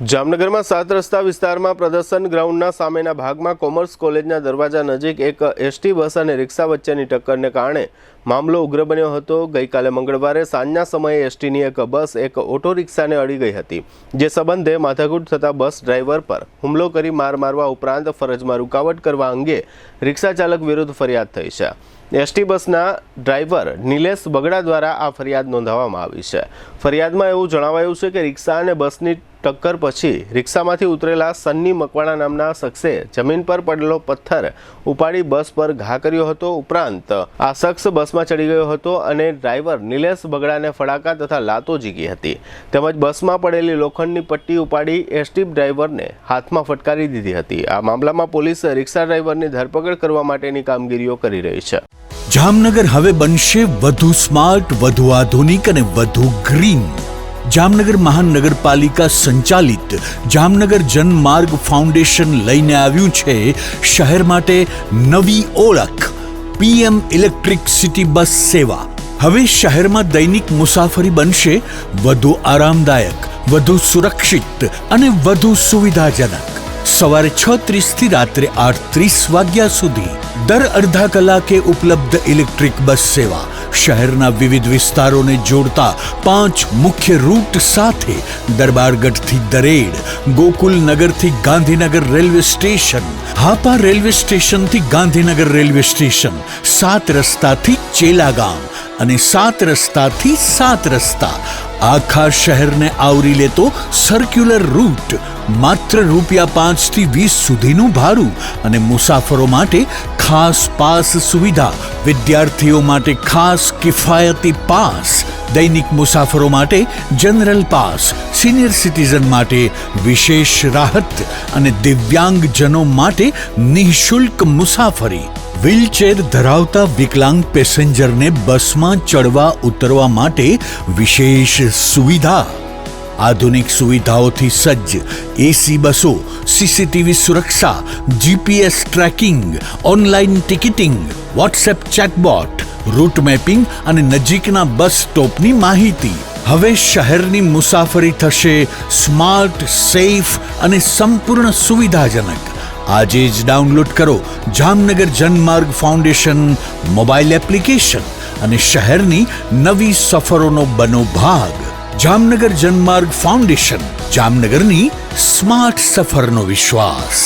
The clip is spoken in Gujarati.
જામનગરમાં 7 રસ્તા વિસ્તારમાં પ્રદર્શન ગ્રાઉન્ડના સામેના ભાગમાં કોમર્સ કોલેજના દરવાજા નજીક એક એસટી બસ અને રિક્ષા વચ્ચેની ટક્કરને કારણે મામલો ઉગ્ર બન્યો હતો। ગઈકાલે મંગળવારે સાંજના સમયે એસટીની એક બસ એક ઓટો રિક્ષાને અડી ગઈ હતી, જે સંબંધે માથાકૂટ થતા બસ ડ્રાઈવર પર હુમલો કરી માર મારવા ઉપરાંત ફરજમાં રૂકાવટ કરવા અંગે રિક્ષા ચાલક વિરુદ્ધ ફરિયાદ થઈ છે। એસટી બસના ડ્રાઈવર નિલેશ બગડા દ્વારા આ ફરિયાદ નોંધાવવામાં આવી છે। ફરિયાદમાં એવું જણાવાયું છે કે રિક્ષા અને બસની ટક્કર પછી રિક્ષામાંથી ઉતરેલા સન્ની મકવાણા નામના શખ્સે જમીન પર પડેલો પથ્થર ઉપાડી બસ પર ઘા કર્યો હતો। ઉપરાંત આ શખ્સ બસમાં ચડી ગયો હતો અને ડ્રાઈવર નિલેશ બગડાને ફડાકા તથા લાતો ઝીકી હતી, તેમજ બસમાં પડેલી લોખંડની પટ્ટી ઉપાડી એસટી ડ્રાઈવરને હાથમાં ફટકારી દીધી હતી। આ મામલામાં પોલીસ રિક્ષા ડ્રાઈવરની ધરપકડ કરવા માટેની કામગીરીઓ કરી રહી છે। જામનગર હવે બનશે વધુ સ્માર્ટ, વધુ આધુનિક અને વધુ ગ્રીન। જામનગર મહાનગરપાલિકા સંચાલિત જામનગર જનમાર્ગ ફાઉન્ડેશન લઈને આવ્યું છે શહેર માટે નવી ઓળખ પીએમ ઇલેક્ટ્રિક સિટી બસ સેવા। હવે શહેરમાં દૈનિક મુસાફરી બનશે વધુ આરામદાયક, વધુ સુરક્ષિત અને વધુ સુવિધાજનક। સવારે 6:30 થી રાત્રે 8:30 વાગ્યા સુધી દર અડધા કલાકે ઉપલબ્ધ ઇલેક્ટ્રિક બસ સેવા શહેરના વિવિધ વિસ્તારોને જોડતા 5 મુખ્ય રૂટ સાથે દરબારગઢથી દરેડ, ગોકુલનગરથી Gandhinagar railway station, Hapa railway સ્ટેશનથી ગાંધીનગર રેલવે સ્ટેશન, 7 રસ્તાથી ચેલાગામ અને 7 રસ્તાથી 7 રસ્તા આખા શહેરને આવરી લેતો સર્ક્યુલર રૂટ। માત્ર ₹5 થી 20 સુધીનું ભાડું અને મુસાફરો માટે ખાસ પાસ સુવિધા, વિદ્યાર્થીઓ માટે ખાસ કિફાયતી પાસ, દૈનિક મુસાફરો માટે જનરલ પાસ, સિનિયર સિટીઝન માટે વિશેષ રાહત અને દિવ્યાંગજનો માટે નિઃશુલ્ક મુસાફરી। વ્હીલચેર ધરાવતા વિકલાંગ પેસેન્જરને બસમાં ચડવા ઉતરવા માટે વિશેષ સુવિધા। આધુનિક સુવિધાઓથી સજ્જ એસી બસો, સીસીટીવી સુરક્ષા, GPS tracking, online ticketing, WhatsApp chatbot, route mapping અને નજીકના બસ સ્ટોપની માહિતી। હવે શહેરની મુસાફરી થશે સ્માર્ટ, સેફ અને સંપૂર્ણ સુવિધાજનક। આજે જ ડાઉનલોડ કરો Jamnagar Janmarg foundation mobile application અને શહેરની નવી સફરોનો બનો ભાગ। જામનગર જનમાર્ગ ફાઉન્ડેશન, જામનગરની સ્માર્ટ સફરનો વિશ્વાસ।